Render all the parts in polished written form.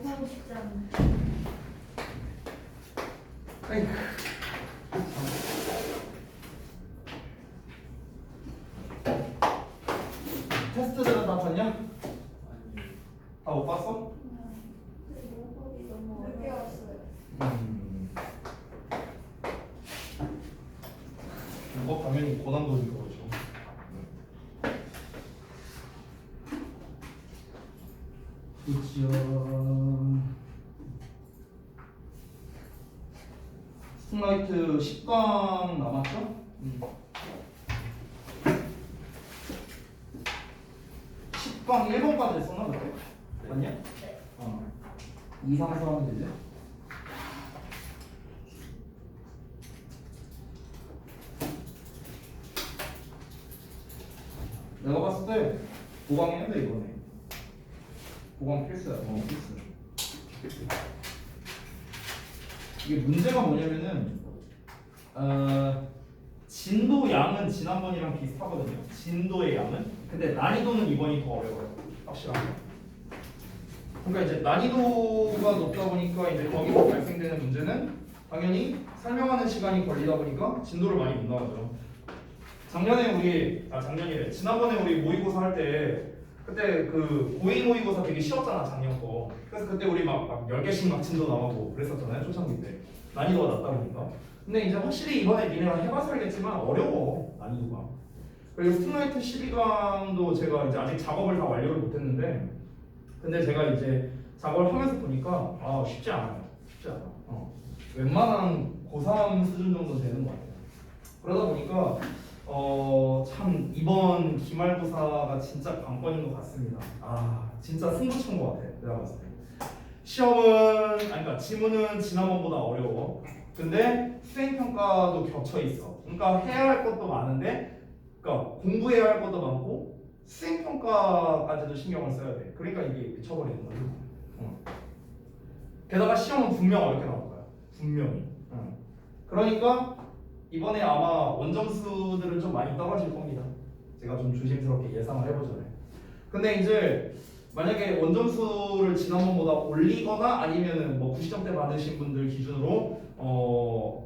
하고 싶지 않네. 아이고. 테스트들은 다 봤냐? 다 못 봤어? 문법이 너무 늦게 왔어요. 이거 당연히 고난도인 거죠. 그죠. 스팀라이트 10강 남았죠? 10강 1번까지 했었나 그때? 맞냐? 네. 이상서 하면 되지? 내가 봤을 때 보강 해야 돼 이번에. 보강 필수야. 필수. 이게 문제가 뭐냐면은 진도 양은 지난번이랑 비슷하거든요. 진도의 양은. 근데 난이도는 이번이 더 어려워요. 확실하게. 그러니까 이제 난이도가 높다 보니까 이제 거기서 발생되는 문제는 당연히 설명하는 시간이 걸리다 보니까 진도를 많이 못 나가죠. 작년이래. 지난번에 우리 모의고사 할 때 그때 그 고인 모의고사 되게 쉬웠잖아 작년 거. 그래서 그때 우리 막 10개씩 막 진도 나가고 그랬었잖아요 초창기 때. 난이도가 낮다 보니까. 근데 이제 확실히 이번에 니네가 해봐서 알겠지만 어려워 난이도가. 그리고 스팀라이트 12강도 제가 이제 아직 작업을 다 완료를 못했는데 근데 제가 이제 작업을 하면서 보니까 쉽지 않아요. 쉽지 않아. 웬만한 고3 수준 정도 되는 것 같아요. 그러다 보니까 참 이번 기말고사가 진짜 관건인 것 같습니다. 진짜 승부처인 것 같아. 내가 봤을 때. 시험은 그러니까 지문은 지난번보다 어려워. 근데 수행평가도 겹쳐 있어. 그러니까 해야 할 것도 많은데, 그러니까 공부해야 할 것도 많고 수행평가까지도 신경을 써야 돼. 그러니까 이게 미쳐버리는 거야. 게다가 시험은 분명 어렵게 나올 거야. 분명히. 그러니까 이번에 아마 원점수들은 좀 많이 떨어질 겁니다. 제가 좀 조심스럽게 예상을 해보잖아요. 근데 이제 만약에 원점수를 지난번보다 올리거나 아니면은 뭐 90점대 받으신 분들 기준으로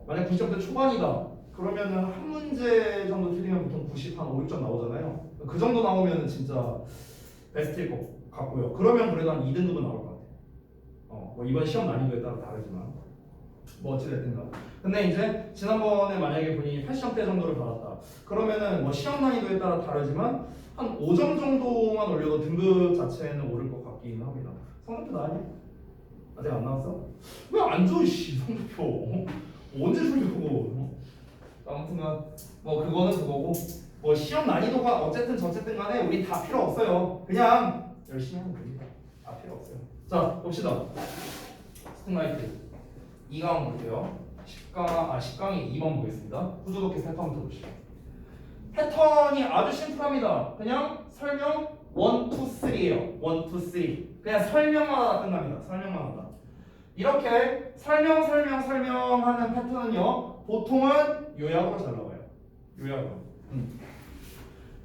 만약 90점대 초반이다. 그러면은 한 문제 정도 틀리면 보통 90, 한 5, 6점 나오잖아요. 그 정도 나오면은 진짜 베스트일 것 같고요. 그러면 그래도 한 2등급은 나올 것 같아요. 뭐 이번 시험 난이도에 따라 다르지만 뭐 어찌됐든가. 근데 이제 지난번에 만약에 본인이 80점대 정도를 받았다. 그러면은 뭐 시험 난이도에 따라 다르지만 한 5점 정도만 올려도 등급 자체는 오를 것 같긴 합니다. 성적표 나왔냐? 아직 안 나왔어? 왜 안 줘, 씨, 성적표. 언제 줄 그거. 아무튼간 뭐 그거는 그거고 뭐 시험 난이도가 어쨌든 간에 우리 다 필요 없어요. 그냥 열심히 하면 됩니다. 다 필요 없어요. 자, 봅시다. 스팀라이트 2강 볼게요. 10강이 2번 보겠습니다. 구조독해 패턴부터 보시죠. 패턴이 아주 심플합니다. 그냥 설명 1, 2, 3예요. 1, 2, 3. 그냥 설명만 하다 끝납니다. 설명만 하다. 이렇게 설명하는 패턴은요. 보통은 요약으로 잘 나와요. 요약으로.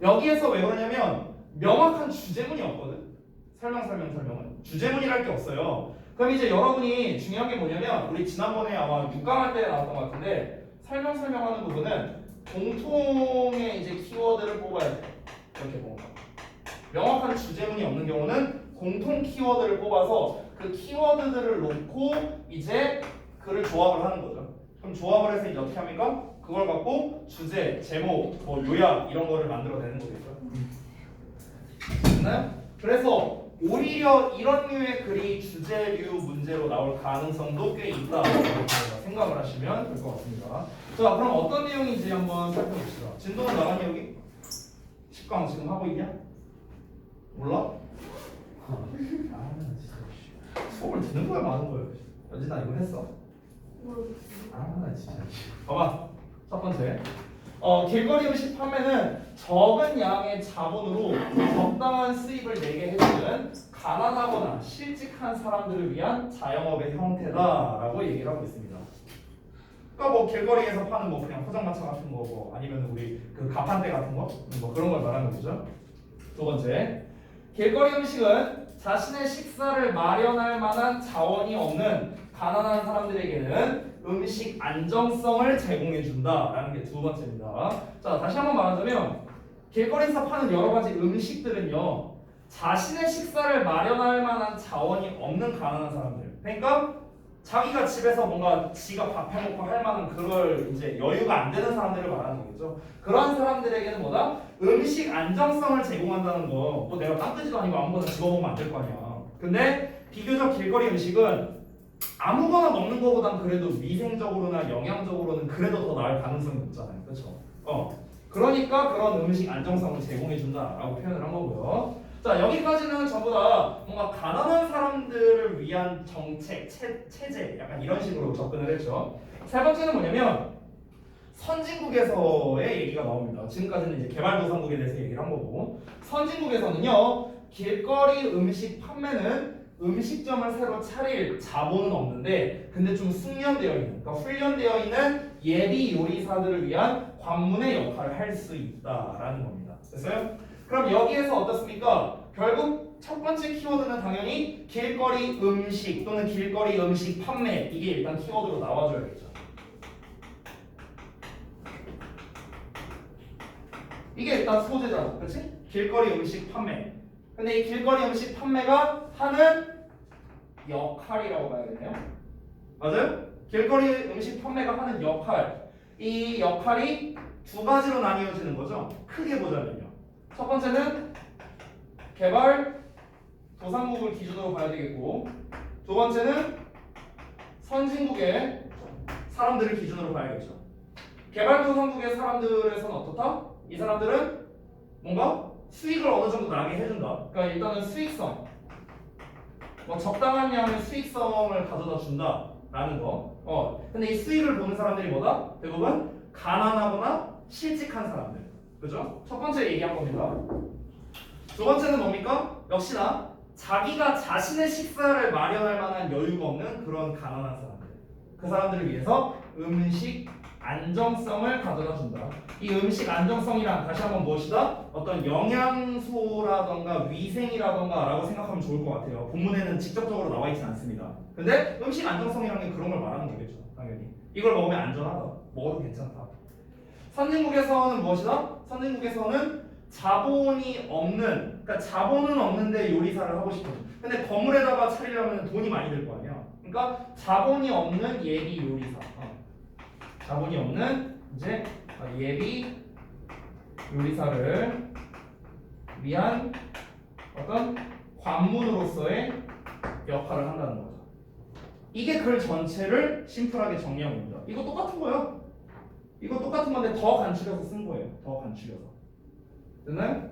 여기에서 왜 그러냐면 명확한 주제문이 없거든. 설명은 주제문이랄 게 없어요. 그럼 이제 여러분이 중요한 게 뭐냐면 우리 지난번에 아마 6강 할 때 나왔던 것 같은데 설명하는 부분은 공통의 이제 키워드를 뽑아야 돼. 이렇게 뽑아. 명확한 주제문이 없는 경우는 공통 키워드를 뽑아서 그 키워드들을 놓고 이제 글을 조합을 하는 거죠. 그럼 조합을 해서 이제 어떻게 합니까? 그걸 갖고 주제, 제목, 뭐 요약 이런 거를 만들어내는 거겠죠. 됐나요? 그래서 오히려 이런 류의 글이 주제류 문제로 나올 가능성도 꽤 있다고 생각을 하시면 될 것 같습니다. 자, 그럼 어떤 내용인지 한번 살펴봅시다. 진도는 나가니 여기? 10강 지금 하고 있냐? 몰라? 진짜 수업을 듣는 거야 마는 거야? 연진아 이거 했어? 진짜 봐봐. 첫 번째 길거리 음식 판매는 적은 양의 자본으로 적당한 수입을 내게 해주는 가난하거나 실직한 사람들을 위한 자영업의 형태다라고 얘기를 하고 있습니다. 그러니까 뭐 길거리에서 파는 뭐 그냥 포장마차 같은 거 뭐 아니면 우리 그 가판대 같은 거 뭐 그런 걸 말하는 거죠. 두 번째, 길거리 음식은 자신의 식사를 마련할 만한 자원이 없는 가난한 사람들에게는 음식 안정성을 제공해 준다라는 게 두 번째입니다. 자, 다시 한번 말하자면 길거리에서 파는 여러 가지 음식들은요, 자신의 식사를 마련할 만한 자원이 없는 가난한 사람들. 그러니까 자기가 집에서 뭔가 지가 밥 해먹고 할 만한 그럴 이제 여유가 안 되는 사람들을 말하는 거겠죠. 그런 사람들에게는 뭐다? 음식 안정성을 제공한다는 거. 뭐 내가 땀뜨지도 아니고 아무거나 집어먹으면 안 될 거 아니야. 근데 비교적 길거리 음식은 아무거나 먹는 것보단 그래도 위생적으로나 영양적으로는 그래도 더 나을 가능성이 높잖아요. 그렇죠? 그러니까 그런 음식 안정성을 제공해 준다라고 표현을 한 거고요. 자, 여기까지는 전부 다 뭔가 가난한 사람들을 위한 정책, 체제 약간 이런 식으로 접근을 했죠. 세 번째는 뭐냐면 선진국에서의 얘기가 나옵니다. 지금까지는 이제 개발도상국에 대해서 얘기를 한 거고, 선진국에서는요, 길거리 음식 판매는 음식점을 새로 차릴 자본은 없는데 근데 좀 숙련되어 있는, 그러니까 훈련되어 있는 예비 요리사들을 위한 관문의 역할을 할 수 있다라는 겁니다. 됐어요? 그럼 여기에서 어떻습니까? 결국 첫 번째 키워드는 당연히 길거리 음식 또는 길거리 음식 판매, 이게 일단 키워드로 나와줘야겠죠. 이게 일단 소재잖아, 그렇지? 길거리 음식 판매. 근데 이 길거리 음식 판매가 하는 역할이라고 봐야겠네요. 맞아요? 길거리 음식 판매가 하는 역할, 이 역할이 두 가지로 나뉘어지는 거죠. 크게 보자면요. 첫 번째는 개발 도상국을 기준으로 봐야 되겠고, 두 번째는 선진국의 사람들을 기준으로 봐야겠죠. 개발 도상국의 사람들에서는 어떻다? 이 사람들은 뭔가 수익을 어느 정도 나게 해준다. 그러니까 일단은 수익성, 뭐 적당한 양의 수익성을 가져다 준다라는 거. 근데 이 수익을 보는 사람들이 뭐다? 대부분 가난하거나 실직한 사람들. 그죠? 첫 번째 얘기한 겁니다. 두 번째는 뭡니까? 역시나 자기가 자신의 식사를 마련할 만한 여유가 없는 그런 가난한 사람들. 그 사람들을 위해서 음식 안정성을 가져다 준다. 이 음식 안정성이란 다시 한번 무엇이다? 어떤 영양소라던가 위생이라던가 라고 생각하면 좋을 것 같아요. 본문에는 직접적으로 나와 있진 않습니다. 근데 음식 안정성이라는 게 그런 걸 말하는 거겠죠. 당연히 이걸 먹으면 안전하다, 먹어도 괜찮다. 선진국에서는 무엇이다? 선진국에서는 자본이 없는, 그러니까 자본은 없는데 요리사를 하고 싶은, 근데 건물에다가 차리려면 돈이 많이 들 거 아니야. 그러니까 자본이 없는 예비 요리사, 자본이 없는 이제 예비 요리사를 위한 어떤 관문으로서의 역할을 한다는 거죠. 이게 글 전체를 심플하게 정리한 겁니다. 이거 똑같은 거예요. 이거 똑같은 건데 더 간추려서 쓴 거예요. 더 간추려서. 됐나요?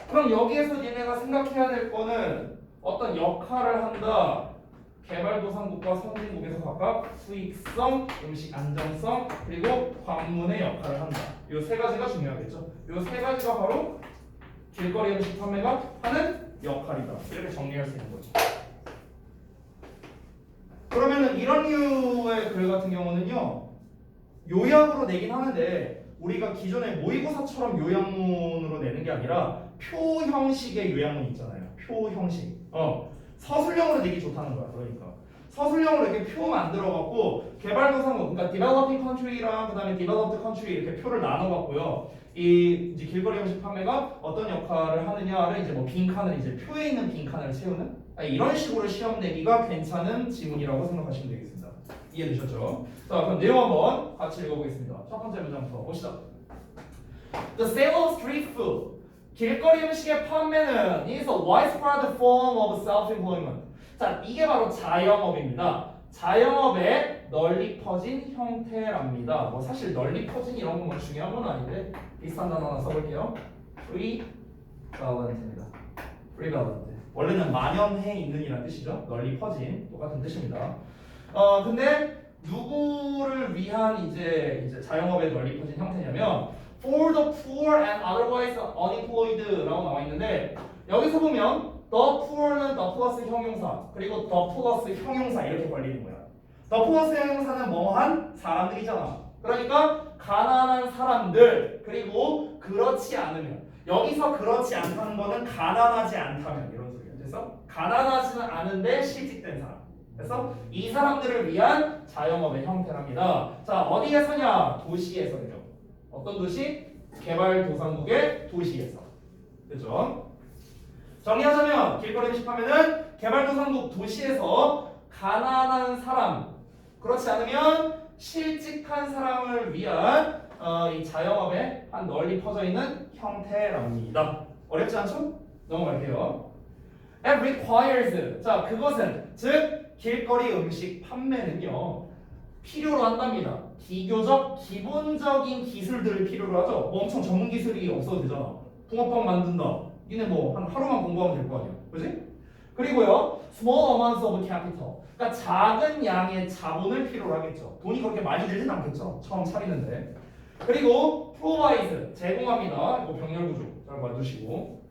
그럼 여기에서 니네가 생각해야 될 거는 어떤 역할을 한다. 개발도상국과 선진국에서 각각 수익성, 음식 안정성, 그리고 관문의 역할을 한다. 이 세 가지가 중요하겠죠. 이 세 가지가 바로 길거리 음식 판매가 하는 역할이다. 이렇게 정리할 수 있는 거죠. 그러면은 이런 류의 글 같은 경우는요, 요약으로 내긴 하는데 우리가 기존의 모의고사처럼 요약문으로 내는 게 아니라 표 형식의 요약문 있잖아요. 표 형식. 서술형으로 내기 좋다는 거야. 그러니까 서술형으로 이렇게 표 만들어갖고 개발도상국, 그러니까 developing country랑 그다음에 developed country 이렇게 표를 나눠갖고요. 이 이제 길거리 음식 판매가 어떤 역할을 하느냐를 이제 뭐 빈칸을 이제 표에 있는 빈칸을 채우는 이런 식으로 시험 내기가 괜찮은 지문이라고 생각하시면 되겠습니다. 이해되셨죠? 자, 그럼 내용 한번 같이 읽어보겠습니다. 첫 번째 문장부터 보시죠. The sale of street food. 길거리 음식의 판매는 is a widespread form of self-employment. 자, 이게 바로 자영업입니다. 자영업의 널리 퍼진 형태랍니다. 뭐 사실 널리 퍼진 이런 건 뭐 중요한 건 아닌데 비슷한 단어 하나 써볼게요. prevalent입니다. prevalent. 원래는 만연해 있는이라는 뜻이죠. 널리 퍼진 똑같은 뜻입니다. 근데 누구를 위한 이제 자영업의 널리 퍼진 형태냐면 for the poor and otherwise unemployed라고 나와 있는데 여기서 보면 the poor는 the 플러스 형용사 그리고 the 플러스 형용사 이렇게 걸리는 거야. the 플러스 형용사는 뭐한 사람들이잖아. 그러니까 가난한 사람들 그리고 그렇지 않으면 여기서 그렇지 않다는 거는 가난하지 않다면 이런 소리야. 그래서 가난하지는 않은데 실직된 사람. 그래서 이 사람들을 위한 자영업의 형태랍니다. 자, 어디에서냐? 도시에서요. 어떤 도시? 개발도상국의 도시에서. 그죠? 정리하자면 길거리 음식하면은 개발도상국 도시에서 가난한 사람, 그렇지 않으면 실직한 사람을 위한 이 자영업에 한 널리 퍼져 있는 형태랍니다. 어렵지 않죠? 넘어갈게요. It requires. 자, 그것은 즉 길거리 음식 판매는요 필요로 한답니다. 비교적 기본적인 기술들을 필요로 하죠. 뭐 엄청 전문 기술이 없어도 되잖아. 붕어빵 만든다. 니네 뭐 한 하루만 공부하면 될 거 아니야, 그렇지? 그리고요, small amounts of capital. 그러니까 작은 양의 자본을 필요로 하겠죠. 돈이 그렇게 많이 들진 않겠죠. 처음 차리는데. 그리고 provide 제공합니다. 이거 병렬 구조 잘 봐주시고.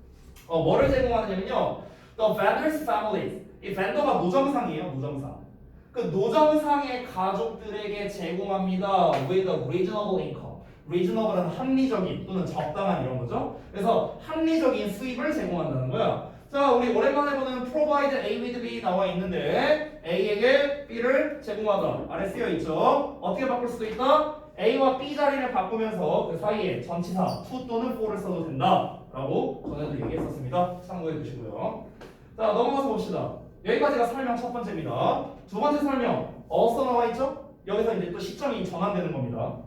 뭐를 제공하느냐면요, the vendor's families. 이 벤더가 노점상이에요, 노점상. 그 노점상의 가족들에게 제공합니다. with a reasonable income. reasonable은 합리적인 또는 적당한 이런 거죠. 그래서 합리적인 수입을 제공한다는 거야. 자, 우리 오랜만에 보는 provide A with B 나와 있는데 A에게 B를 제공하다. 아래 쓰여 있죠. 어떻게 바꿀 수도 있다? A와 B 자리를 바꾸면서 그 사이에 전치사 to 또는 for를 써도 된다 라고 전에도 얘기했었습니다. 참고해 주시고요. 자, 넘어가서 봅시다. 여기까지가 설명 첫 번째입니다. 두 번째 설명 also 나와 있죠? 여기서 이제 또 시점이 전환되는 겁니다.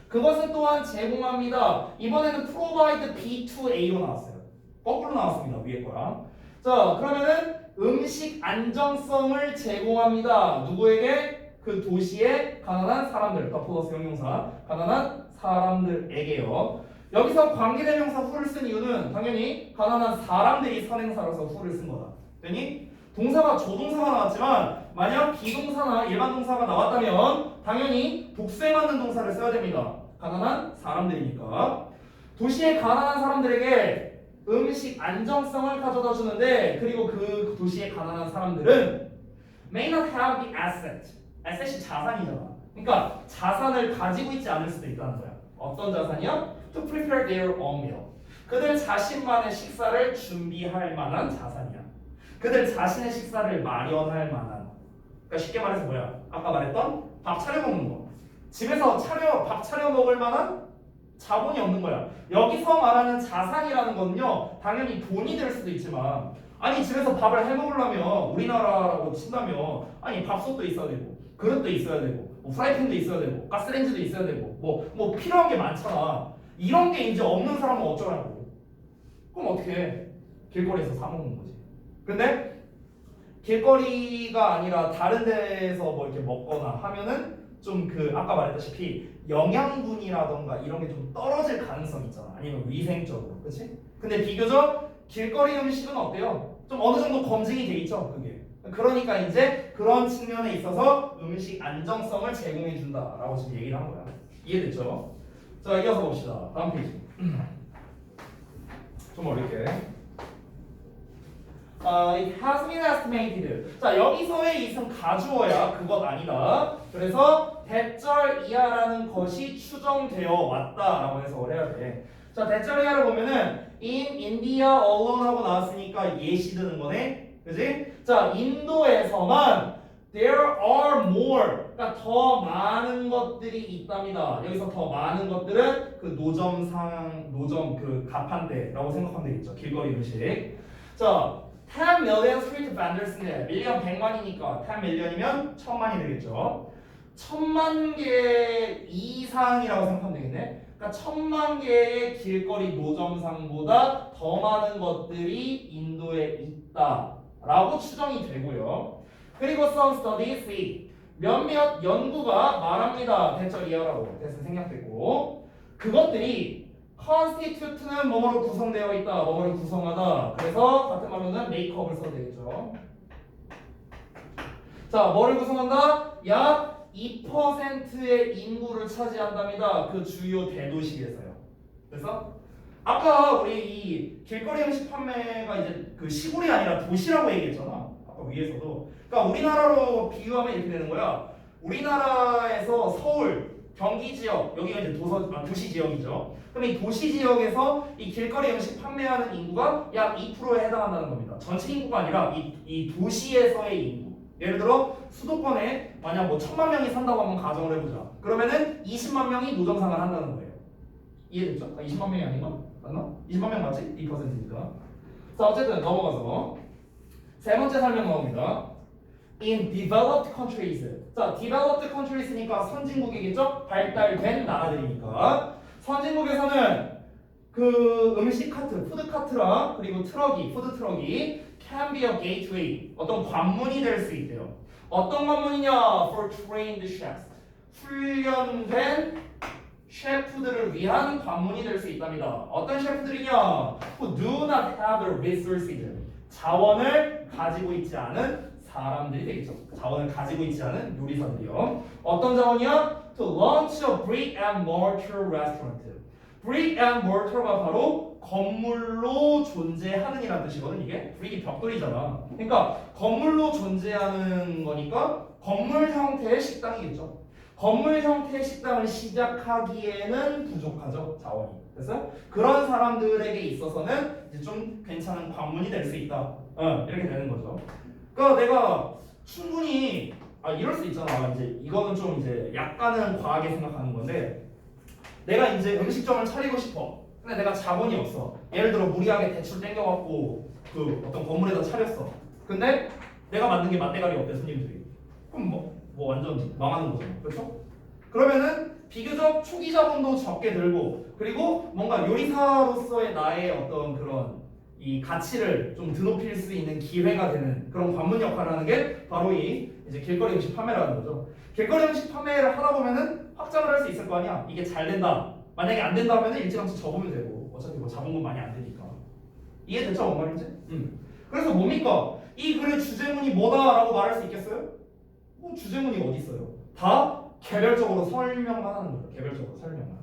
그것은 또한 제공합니다. 이번에는 provide B to A로 나왔어요. 거꾸로 나왔습니다. 위에 거랑. 자, 그러면은 음식 안정성을 제공합니다. 누구에게? 그 도시의 가난한 사람들. 더 플러스 형용사. 가난한 사람들에게요. 여기서 관계대명사 who를 쓴 이유는 당연히 가난한 사람들이 선행사라서 who를 쓴 거다. 그러니 동사가 조동사가 나왔지만 만약 비동사나 일반 동사가 나왔다면 당연히 복수에 맞는 동사를 써야 됩니다. 가난한 사람들이니까. 도시의 가난한 사람들에게 음식 안정성을 가져다 주는데, 그리고 그 도시의 가난한 사람들은 may not have the asset. asset이 자산이잖아. 그러니까 자산을 가지고 있지 않을 수도 있다는 거야. 어떤 자산이야? To prepare their own meal. 그들 자신만의 식사를 준비할 만한 자산이야. 그들 자신의 식사를 마련할 만한. 그러니까 쉽게 말해서 뭐야? 아까 말했던 밥 차려 먹는 거. 집에서 밥 차려 먹을 만한 자본이 없는 거야. 여기서 말하는 자산이라는 건요, 당연히 돈이 될 수도 있지만, 아니 집에서 밥을 해 먹으려면 우리나라라고 친다면 아니 밥솥도 있어야 되고 그릇도 있어야 되고 뭐 프라이팬도 있어야 되고 가스레인지도 있어야 되고 뭐 필요한 게 많잖아. 이런 게 이제 없는 사람은 어쩌라고? 그럼 어떻게 해? 길거리에서 사 먹는 거지. 근데 길거리가 아니라 다른 데서 뭐 이렇게 먹거나 하면은 좀 그 아까 말했다시피 영양분이라던가 이런 게 좀 떨어질 가능성이 있잖아. 아니면 위생적으로, 그렇지? 근데 비교적 길거리 음식은 어때요? 좀 어느 정도 검증이 돼 있죠, 그게. 그러니까 이제 그런 측면에 있어서 음식 안정성을 제공해 준다라고 지금 얘기를 한 거야. 이해됐죠? 자, 이어서 봅시다. 다음 페이지. 좀 어렵게. It has been estimated. 자, 여기서의 이승 가주어야 그것 아니다. 그래서 대절 이하라는 것이 추정되어 왔다라고 해석을 해야 돼. 자, 대절 이하를 보면은 in India alone 하고 나왔으니까 예시 드는 거네. 그지? 자, 인도에서만 there are more. 그러니까 더 많은 것들이 있답니다. 여기서 더 많은 것들은 그 노점 그 가판대라고 생각하면 되겠죠. 길거리 음식. 자, 10 million street vendors인데 밀리언 100만이니까 10 million이면 1000만이 되겠죠. 1000만 개 이상이라고 생각하면 되겠네. 그러니까 1000만 개의 길거리 노점상보다 더 많은 것들이 인도에 있다라고 추정이 되고요. 그리고 some studies see 몇몇 연구가 말합니다. 대절 이하라고 대신 생략됐고, 그것들이 constitute는 뭐뭐로 구성되어 있다, 뭐뭐를 구성하다. 그래서 같은 말로는 makeup을 써도 되겠죠. 자, 뭐를 구성한다? 약 2%의 인구를 차지한답니다. 그 주요 대도시에서요. 그래서 아까 우리 이 길거리 음식 판매가 이제 그 시골이 아니라 도시라고 얘기했잖아. 아까 위에서도. 그러니까 우리나라로 비유하면 이렇게 되는 거야. 우리나라에서 서울 경기 지역, 여기가 이제 도시 지역이죠. 그럼 이 도시 지역에서 이 길거리 음식 판매하는 인구가 약 2%에 해당한다는 겁니다. 전체 인구가 아니라 이 도시에서의 인구. 예를 들어 수도권에 만약 뭐 1000만 명이 산다고 한번 가정을 해보자. 그러면은 20만 명이 노점상을 한다는 거예요. 이해됐죠? 20만 명이 아닌가? 맞나? 20만 명 맞지? 2%니까. 자, 어쨌든 넘어가서 세 번째 설명 나옵니다. In developed countries. 자, developed countries니까 선진국이겠죠? 발달된 나라들이니까. 선진국에서는 그 음식 카트, 푸드 카트랑 그리고 트럭이, 푸드 트럭이 can be a gateway. 어떤 관문이 될 수 있대요. 어떤 관문이냐? For trained chefs. 훈련된 셰프들을 위한 관문이 될 수 있답니다. 어떤 셰프들이냐? Who do not have the resources. 자원을 가지고 있지 않은 사람들이 되겠죠. 자원을 가지고 있지 않은 요리사들이요. 어떤 자원이야? To launch a brick and mortar restaurant. brick and mortar가 바로 건물로 존재하는 이라는 뜻이거든. 이게 brick이 벽돌이잖아. 그러니까 건물로 존재하는 거니까 건물 형태의 식당이겠죠. 건물 형태의 식당을 시작하기에는 부족하죠. 자원이. 그래서 그런 사람들에게 있어서는 이제 좀 괜찮은 관문이 될 수 있다. 이렇게 되는 거죠. 그러니까 내가 충분히 이럴 수 있잖아. 이제 이거는 좀 이제 약간은 과하게 생각하는 건데 내가 이제 음식점을 차리고 싶어. 근데 내가 자본이 없어. 예를 들어 무리하게 대출 땡겨갖고 그 어떤 건물에다 차렸어. 근데 내가 만든 게 맛대가리 없대 손님들이. 그럼 뭐 완전 망하는 거잖아. 그렇죠? 그러면은 비교적 초기 자본도 적게 들고 그리고 뭔가 요리사로서의 나의 어떤 그런 이 가치를 좀 드높일 수 있는 기회가 되는 그런 관문 역할을 하는 게 바로 이 이제 길거리 음식 판매라는 거죠. 길거리 음식 판매를 하다 보면은 확장을 할 수 있을 거 아니야. 이게 잘 된다. 만약에 안 된다 하면은 일찌감치 접으면 되고 어차피 뭐 자본금 많이 안 되니까. 이해됐죠? 뭔 말인지? 그래서 뭡니까? 이 글의 주제문이 뭐다라고 말할 수 있겠어요? 뭐 주제문이 어디 있어요? 다 개별적으로 설명만 하는 거예요. 개별적으로 설명만.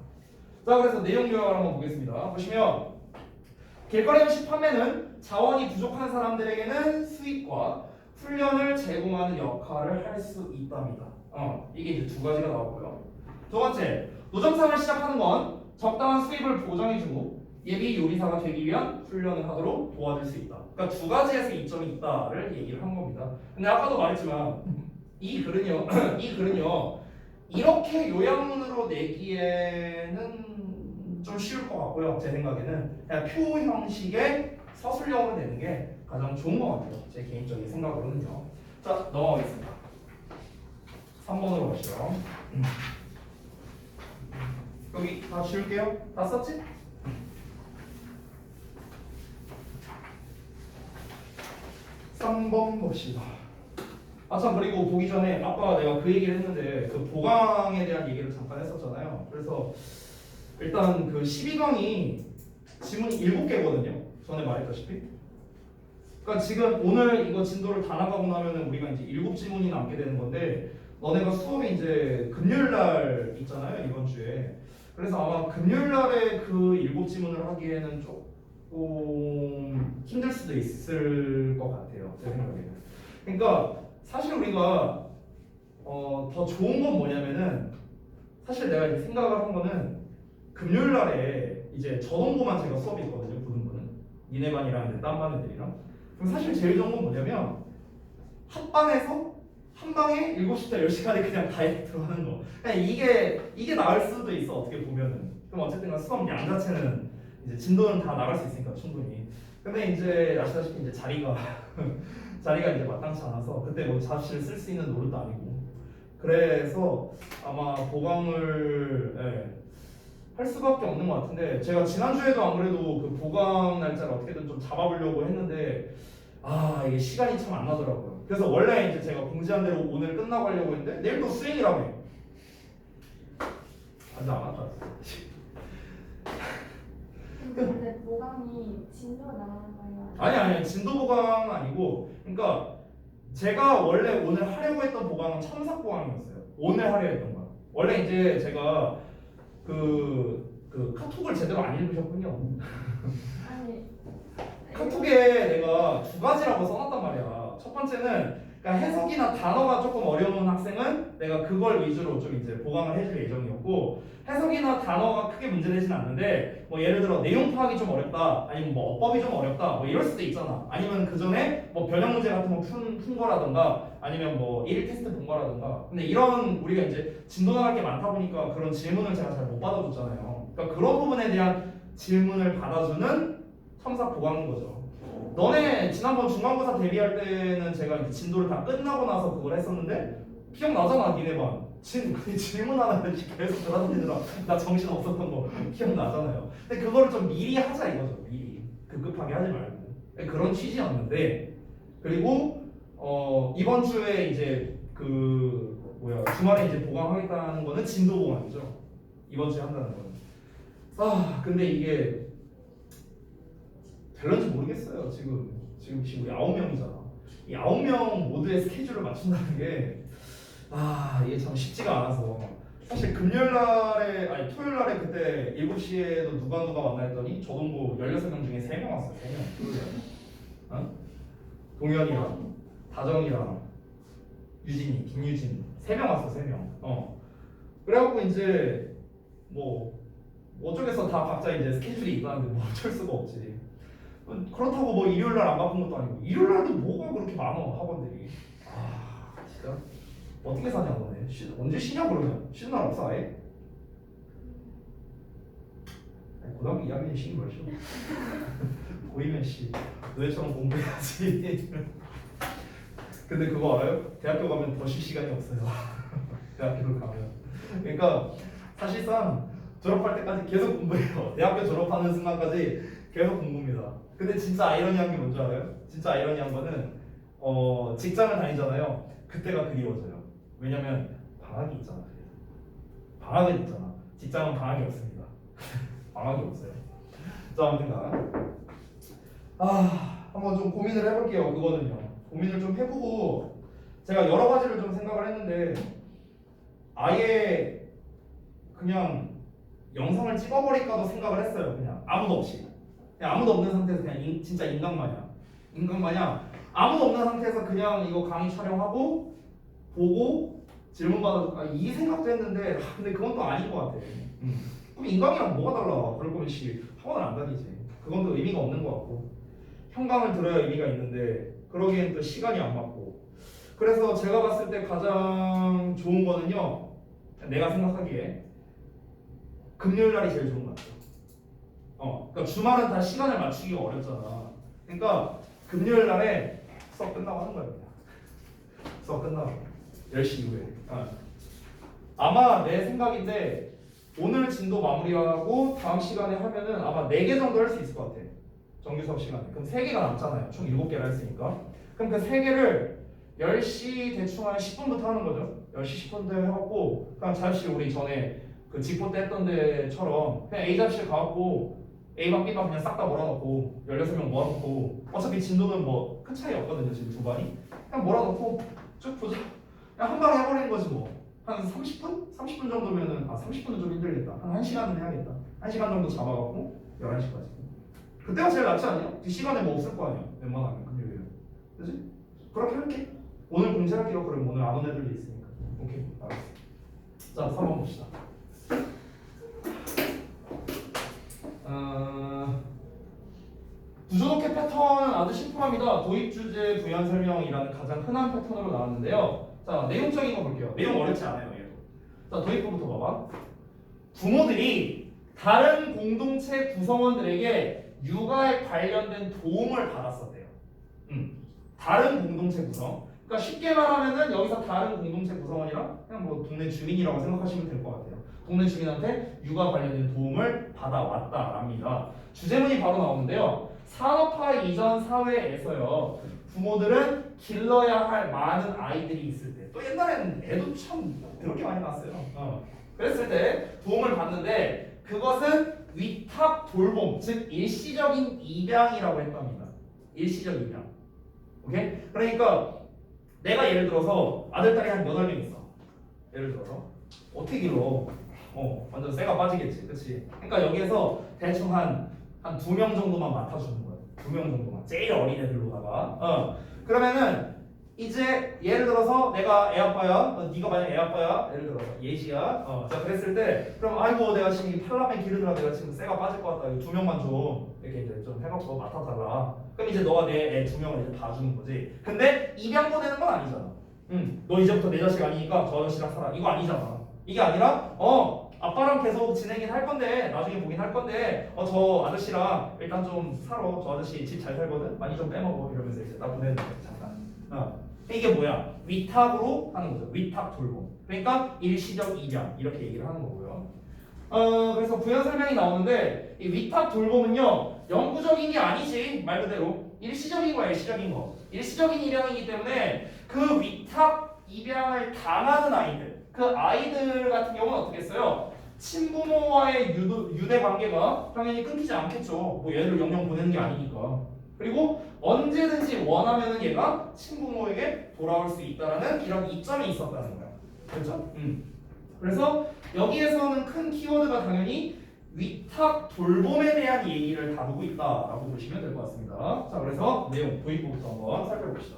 자, 그래서 내용 요약을 한번 보겠습니다. 보시면 길거리 음식 판매는 자원이 부족한 사람들에게는 수익과 훈련을 제공하는 역할을 할 수 있답니다. 이게 이제 두 가지가 나오고요. 두 번째, 노점상을 시작하는 건 적당한 수입을 보장해주고 예비 요리사가 되기 위한 훈련을 하도록 도와줄 수 있다. 그러니까 두 가지에서 이점이 있다를 얘기를 한 겁니다. 근데 아까도 말했지만 이 글은요, 이렇게 요약문으로 내기에는 좀 쉬울 것 같고요. 제 생각에는 그냥 표 형식의 서술형으로 내는 게 가장 좋은 것 같아요. 제 개인적인 생각으로는요. 자, 넘어가겠습니다. 3번으로 가시죠. 여기 다 지울게요. 다 썼지? 삼 번 봅시다. 참 그리고 보기 전에 아까 내가 그 얘기를 했는데 그 보강에 대한 얘기를 잠깐 했었잖아요. 그래서 일단 그 12강이 지문이 7개거든요. 전에 말했다시피. 그러니까 지금 오늘 이거 진도를 다 나가고 나면은 우리가 이제 7지문이 남게 되는 건데 너네가 수업이 이제 금요일 날 있잖아요. 이번 주에. 그래서 아마 금요일 날에 그 7지문을 하기에는 조금 힘들 수도 있을 것 같아요. 제 생각에는. 그러니까 사실 우리가 더 좋은 건 뭐냐면은 사실 내가 이제 생각을 한 거는 금요일 날에 이제 저동고만 제가 수업이 있거든요. 부등부는 니네 반이랑 이제 딴 반 애들이랑. 그럼 사실 제일 좋은 건 뭐냐면 합반에서 한 방에 7시부터 10시까지 그냥 다이렉트로 하는 거. 그냥 이게 나을 수도 있어 어떻게 보면은. 그럼 어쨌든 수업 양 자체는 이제 진도는 다 나갈 수 있으니까 충분히. 근데 이제 아시다시피 이제 자리가 이제 마땅치 않아서 그때 뭐 잡지를 쓸 수 있는 노릇도 아니고. 그래서 아마 보강을 할 수밖에 없는 것 같은데 제가 지난주에도 안 그래도 그 보강 날짜를 어떻게든 좀 잡아보려고 했는데 이게 시간이 참 안 나더라고요. 그래서 원래 이제 제가 공지한 대로 오늘 끝나고 하려고 했는데 내일 또 수행이라며. 완전 안 왔다. 근데 보강이 진도 나가는 거예요? 아니 진도 보강 아니고 그러니까 제가 원래 오늘 하려고 했던 보강은 첨삭 보강이었어요. 오늘 하려 했던 거야. 원래 이제 제가 그 카톡을 제대로 안 읽으셨군요. 아니 카톡에 내가 두 가지라고 써놨단 말이야. 첫 번째는 그러니까 해석이나 단어가 조금 어려운 학생은 내가 그걸 위주로 좀 이제 보강을 해줄 예정이었고, 해석이나 단어가 크게 문제되진 않는데 뭐 예를 들어 내용 파악이 좀 어렵다, 아니면 뭐 어법이 좀 어렵다, 뭐 이럴 수도 있잖아. 아니면 그 전에 뭐 변형 문제 같은 거 푼 거라든가, 아니면 뭐 1일 테스트 본 거라든가. 근데 이런 우리가 이제 진도 나갈 게 많다 보니까 그런 질문을 제가 잘 못 받아줬잖아요. 그러니까 그런 부분에 대한 질문을 받아주는 첨삭 보강인 거죠. 너네 지난번 중간고사 대비할 때는 제가 이제 진도를 다 끝나고 나서 그걸 했었는데 기억나잖아. 니네 반 질문 하나를 계속 돌아다니느라 나 정신 없었던 거 기억나잖아요. 근데 그거를 좀 미리 하자 이거죠. 미리 급급하게 하지 말고 그런 취지였는데, 그리고 이번 주에 이제 그 주말에 이제 보강하겠다는 거는 진도 보강이죠. 이번 주에 한다는 거는. 근데 이게 될런지 모르겠어요. 지금 우리 9명이잖아. 이 9명 모두의 스케줄을 맞춘다는 게 이게 참 쉽지가 않아서, 사실 금요일날에 아니 토요일날에 그때 7시에도 누가 만나 했더니 저동부 16명 중에 3명 왔어요. 3명. 동현이랑 다정이랑 유진이, 김유진 3명 왔어. 3명. 그래갖고 이제 뭐 어쩌겠어. 다 각자 이제 스케줄이 있다는데 뭐 어쩔 수가 없지. 그렇다고 뭐 일요일날 안 바쁜 것도 아니고, 일요일날도 뭐가 그렇게 많아 학원들이. 진짜 어떻게 사냐 너네. 언제 쉬냐 그러면? 쉬는 날 없어 아예? 고등학교 2학년 쉬는 걸 쉬어. 고이면 씨 너희처럼 공부해야지. 근데 그거 알아요? 대학교 가면 더 쉴 시간이 없어요. 대학교를 가면. 그러니까 사실상 졸업할 때까지 계속 공부해요. 대학교 졸업하는 순간까지 계속 공부입니다. 근데 진짜 아이러니한 게 뭔지 알아요? 진짜 아이러니한 거는 직장을 다니잖아요. 그때가 그리워져요. 왜냐면 방학이 있잖아. 방학은 있잖아. 직장은 방학이 없습니다. 방학이 없어요. 자, 아무튼간 한번 좀 고민을 해볼게요. 그거는요. 고민을 좀 해보고, 제가 여러 가지를 좀 생각을 했는데 아예 그냥 영상을 찍어버릴까도 생각을 했어요. 그냥 아무도 없이. 그냥 아무도 없는 상태에서 그냥 진짜 인간 마냥 아무도 없는 상태에서 그냥 이거 강의 촬영하고 보고 질문 받아. 이 생각도 했는데 근데 그건 또 아닌 것 같아. 그럼 인강이랑 뭐가 달라? 그럴 거면 학원을 안 다니지. 그건 또 의미가 없는 것 같고, 현강을 들어야 의미가 있는데 그러기엔 또 시간이 안 맞고. 그래서 제가 봤을 때 가장 좋은 거는요, 내가 생각하기에 금요일 날이 제일 좋은 것 같아요. 그러니까 주말은 다 시간을 맞추기가 어렵잖아. 그러니까 금요일 날에 수업 끝나고 하는 거야. 수업 끝나고 10시 이후에. 아마 내 생각인데 오늘 진도 마무리하고 다음 시간에 하면은 아마 4개 정도 할 수 있을 것 같아. 정규 수업 시간에. 그럼 3개가 남잖아요. 총 7개를 했으니까. 그럼 그 3개를 10시 대충 한 10분부터 하는 거죠. 10시 10분부터 해갖고 그냥 자습실 우리 전에 그 직보 때 했던 데처럼 그냥 A 잡실 가갖고 A반 B반 그냥 싹 다 몰아넣고 16명 모아놓고, 어차피 진도는 뭐 큰 차이 없거든요. 지금 두 반이 그냥 몰아넣고 쭉 보자. 그냥 한 방에 해버리는 거지 뭐. 한 30분? 30분 정도면은 30분은 좀 힘들겠다. 한 1시간은 해야겠다. 1시간 정도 잡아갖고 11시까지. 그때가 제일 낫지 않냐? 그 시간에 뭐 없을 거 아니야. 웬만하면 금요일은. 그치? 그렇게 할게. 오늘 공지할게요. 그럼 오늘 안 온 애들도 있으니까. 오케이, 알았어. 자, 3번 봅시다. 구조독해 패턴은 아주 심플합니다. 도입 주제 부연 설명이라는 가장 흔한 패턴으로 나왔는데요. 자, 내용적인 거 볼게요. 내용 어렵지 않아요, 얘도. 자, 도입부부터 봐봐. 부모들이 다른 공동체 구성원들에게 육아에 관련된 도움을 받았었대요. 다른 공동체 구성. 그러니까 쉽게 말하면은 여기서 다른 공동체 구성원이랑 그냥 뭐 동네 주민이라고 생각하시면 될 것 같아요. 동네 주민한테 육아 관련된 도움을 받아왔다랍니다. 주제문이 바로 나오는데요. 산업화 이전 사회에서요, 부모들은 길러야 할 많은 아이들이 있을 때, 또 옛날에는 애도 참 그렇게 많이 낳았어요. 그랬을 때 도움을 받는데 그것은 위탁 돌봄, 즉 일시적인 입양이라고 했답니다. 일시적 입양. 오케이? 그러니까 내가 예를 들어서 아들 딸이 한 8명 있어. 예를 들어서 어떻게 길러? 완전 쇠가 빠지겠지, 그렇지? 그러니까 여기에서 대충 한 2명 정도만 맡아주는 거야. 2명 정도만, 제일 어린 애들로다가. 그러면은 이제 예를 들어서 내가 애 아빠야, 네가 만약 애 아빠야, 예를 들어서 예시야. 자 그랬을 때 그럼 아이고 내가 지금 이 팔라멘 기르느라 내가 지금 쇠가 빠질 것 같다. 두 명만 좀 이렇게 이제 좀 해갖고 맡아달라. 그럼 이제 너가 내 애 두 명을 이제 봐주는 거지. 근데 입양 보내는 건 아니잖아. 너 이제부터 내 자식 아니니까 저 아저씨랑 살아. 이거 아니잖아. 이게 아니라 아빠랑 계속 지내긴 할 건데 나중에 보긴 할 건데 저 아저씨랑 일단 좀 살아. 저 아저씨 집 잘 살거든. 많이 좀 빼먹어 이러면서 이제 나 보내는 거야 잠깐. 이게 뭐야? 위탁으로 하는 거죠. 위탁 돌봄. 그러니까 일시적 입양 이렇게 얘기를 하는 거고요. 그래서 부연 설명이 나오는데 이 위탁 돌봄은요 영구적인 게 아니지 말 그대로 일시적인 거야 일시적인 거. 일시적인 입양이기 때문에 그 위탁 입양을 당하는 아이들 그 아이들 같은 경우는 어떻게 했어요? 친부모와의 유대 관계가 당연히 끊기지 않겠죠. 뭐 얘를 영영 보내는 게 아니니까. 그리고 언제든지 원하면은 얘가 친부모에게 돌아올 수 있다라는 이런 이점이 있었다는 거야. 그렇죠? 그래서 여기에서는 큰 키워드가 당연히 위탁 돌봄에 대한 얘기를 다루고 있다라고 보시면 될 것 같습니다. 자, 그래서 내용 도입부부터 한번 살펴봅시다.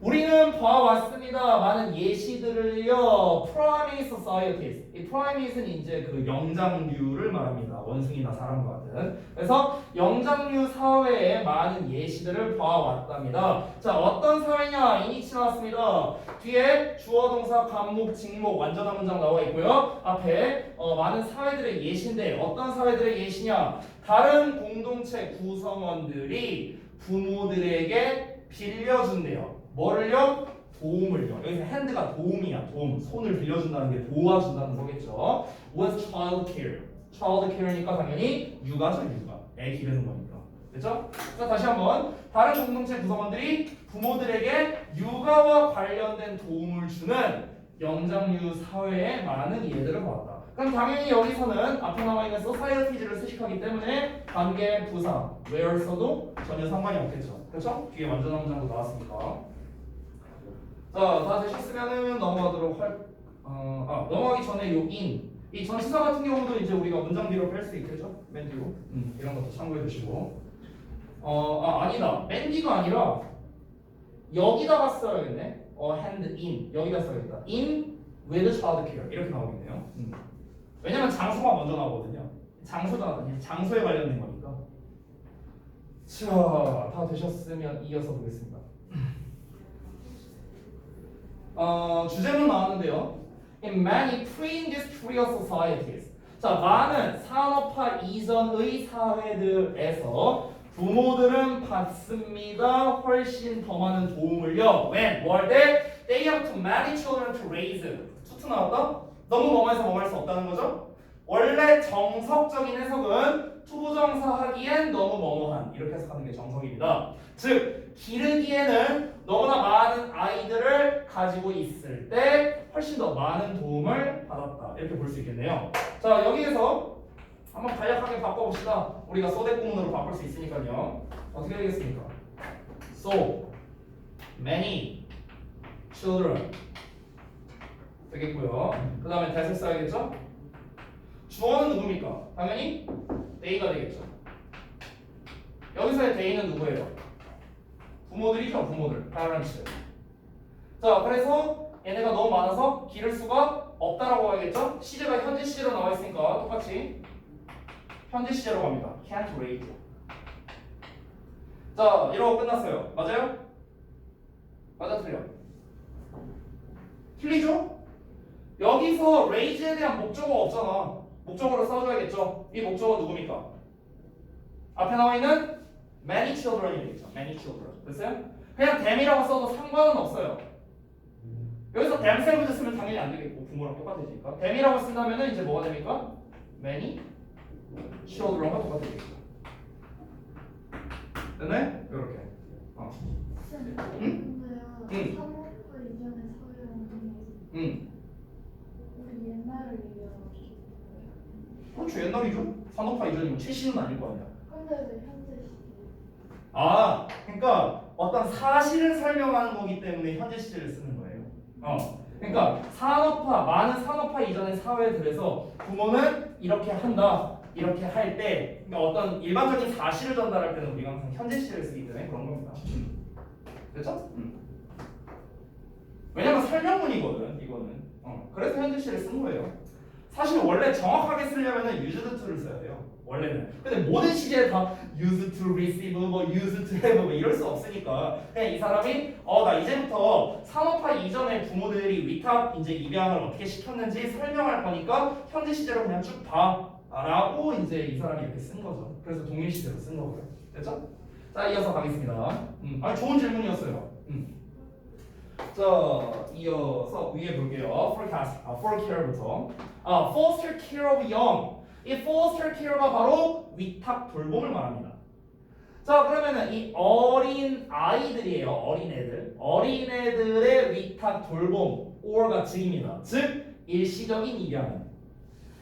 우리는 봐왔습니다. 많은 예시들을요. Primate societies. 이 primate는 이제 그 영장류를 말합니다. 원숭이나 사람과 같은. 그래서 영장류 사회의 많은 예시들을 봐왔답니다. 자, 어떤 사회냐? 이니치 나왔습니다. 뒤에 주어, 동사, 관목, 직목 완전한 문장 나와 있고요. 앞에 많은 사회들의 예시인데 어떤 사회들의 예시냐? 다른 공동체 구성원들이 부모들에게 빌려준대요. 뭐를요? 도움을요. 여기서 핸드가 도움이야. 도움. 손을 빌려준다는 게 도와준다는 거겠죠. With child care. child care니까 당연히 육아죠, 육아. 애 기르는 거니까. 그렇죠? 자, 다시 한번. 다른 공동체 구성원들이 부모들에게 육아와 관련된 도움을 주는 영장류 사회의 많은 예들을 보았다. 그럼 당연히 여기서는 앞에 나와 있는 societies를 수식하기 때문에 관계, 부사, where 써도 전혀 상관이 없겠죠. 그렇죠? 뒤에 완전한 문장도 나왔으니까. 자, 다 되셨으면은 넘어가도록 넘어가기 전에 요 이 전치사 같은 경우도 이제 우리가 문장 뒤로 뺄 수 있겠죠? 맨 뒤로. 이런 것도 참고해 주시고. 아니다. 맨 뒤가 아니라 여기다가 써야겠네. hand in 여기다 써야겠다. in with child care 이렇게 나오겠네요. 왜냐면 장소가 먼저 나오거든요. 장소에 관련된 거니까. 자, 다 되셨으면 이어서 보겠습니다. 주제문 나왔는데요. In many pre-industrial societies. 자, 많은 산업화 이전의 사회들에서 부모들은 받습니다. 훨씬 더 많은 도움을요. When? 뭐 할 때? They have too many children to raise. 투투 나왔다? 너무 뭐뭐해서 뭐할 수 없다는 거죠? 원래 정석적인 해석은 투부정사 하기엔 너무 뭐뭐한 이렇게 해석하는 게 정석입니다. 즉 기르기에는 너무나 많은 아이들을 가지고 있을 때 훨씬 더 많은 도움을 받았다 이렇게 볼 수 있겠네요. 자, 여기에서 한번 간략하게 바꿔봅시다. 우리가 소대 구문으로 바꿀 수 있으니까요. 어떻게 되겠습니까? So many children 되겠고요. 그 다음에 대세 써야겠죠? 주어는 누굽니까? 당연히 they가 되겠죠. 여기서의 they는 누구예요? 부모들이죠. 부모들. parents. 자, 그래서 얘네가 너무 많아서 기를 수가 없다라고 하겠죠? 시제가 현재 시제로 나와 있으니까 똑같이 현재 시제로 갑니다. can't raise. 자, 이러고 끝났어요. 맞아요? 맞아, 틀려? 틀리죠? 여기서 raise에 대한 목적어 없잖아. 목적어로 써줘야겠죠? 이 목적어 누굽니까? 앞에 나와 있는 many children이 되겠죠. many children. 됐어요? 그냥 them이라고 써도 상관은 없어요. 여기서 themselves 쓰면 당연히 안 되겠고 부모랑 똑같으니까 them이라고 쓴다면은 이제 뭐가 됩니까? many children과 똑같아지겠죠. 됐네? 이렇게. 근데요. 산업화 이전의 사회는 우리 옛날을 얘기하는 그렇죠. 옛날이죠. 산업화 이전이면 최신은 아닐 거 아니야. 근데 왜 현재 시대? 그러니까 어떤 사실을 설명하는 거기 때문에 현재 시제를 쓰는 거예요. 그러니까 많은 산업화 이전의 사회들에서 부모는 이렇게 한다, 이렇게 할 때, 그러니까 어떤 일반적인 사실을 전달할 때는 우리가 항상 현재 시제를 쓰기 때문에 그런 겁니다. 됐죠? 왜냐면 설명문이거든 이거는. 그래서 현재시를 쓴 거예요. 사실 원래 정확하게 쓰려면은 used to를 써야 돼요. 원래는. 근데 모든 시제에 다 used to receive, 뭐 used to have 뭐 이럴 수 없으니까 그냥 이 사람이 나 이제부터 산업화 이전에 부모들이 위탁 이제 입양을 어떻게 시켰는지 설명할 거니까 현재 시제로 그냥 쭉 봐라고 이제 이 사람이 이렇게 쓴 거죠. 그래서 동일 시제로 쓴 거고요. 됐죠? 자 이어서 가겠습니다. 좋은 질문이었어요. 자 이어서 위에 볼게요. for care부터. foster care of young. 이 foster care가 바로 위탁 돌봄을 말합니다. 자 그러면은 이 어린 아이들이에요. 어린애들의 위탁 돌봄 or가 즉입니다. 즉 일시적인 입양은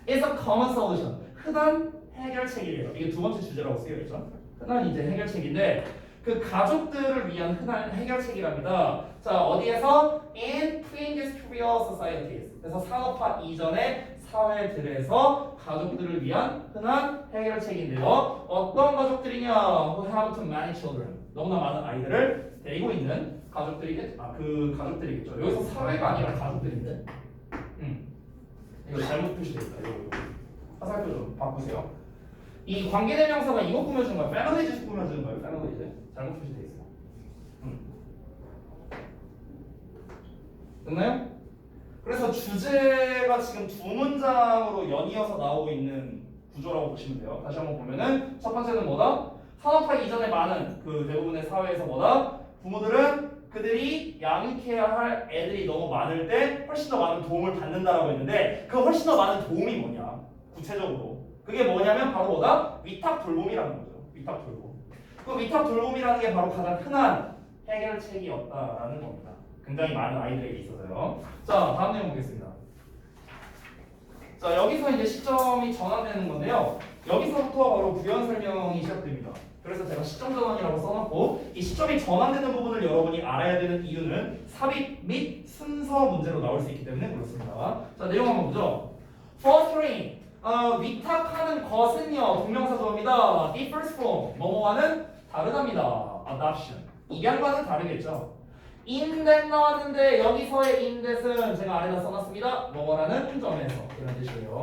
is a common solution. 흔한 해결책이래요. 이게 두 번째 주제라고 쓰여있죠. 흔한 이제 해결책인데 그 가족들을 위한 흔한 해결책이랍니다. 자 어디에서 in pre-industrial societies. 그래서 산업화 이전의 사회들에서 가족들을 위한 흔한 해결책인데요. 어떤 가족들이냐? Who have too many children. 너무나 많은 아이들을 데리고 있는 가족들이겠죠. 그 가족들이겠죠. 여기서 사회가 아니라 가족들인데. 이거 잘못 표시되어 있다. 이거 화살표 좀 바꾸세요. 이 관계대명사가 이거 꾸며준 거예요. families 꾸며준 거예요. families. 잘못 표시되어 있어요. 됐나요? 그래서 주제가 지금 두 문장으로 연이어서 나오고 있는 구조라고 보시면 돼요. 다시 한번 보면은 첫 번째는 뭐다? 산업화 이전에 많은 그 대부분의 사회에서 뭐다? 부모들은 그들이 양육해야 할 애들이 너무 많을 때 훨씬 더 많은 도움을 받는다라고 했는데 그 훨씬 더 많은 도움이 뭐냐? 구체적으로 그게 뭐냐면 바로 뭐다? 위탁 돌봄이라는 거죠. 위탁 돌봄. 그 위탁 돌봄이라는 게 바로 가장 흔한 해결책이었다라는 겁니다. 굉장히 많은 아이들에게 있어서요. 자, 다음 내용 보겠습니다. 자, 여기서 이제 시점이 전환되는 건데요. 여기서부터 바로 부연 설명이 시작됩니다. 그래서 제가 시점 전환이라고 써놨고 이 시점이 전환되는 부분을 여러분이 알아야 되는 이유는 삽입 및 순서 문제로 나올 수 있기 때문에 그렇습니다. 자, 내용 한번 보죠. Fostering, 위탁하는 것은요, 동명사조입니다. differs from, 뭐뭐와는 다르답니다. adoption, 입양과는 다르겠죠. 인댓 나왔는데 여기서의 인댓은 제가 아래다 써놨습니다. 뭐뭐라는 점에서 이런 뜻이에요.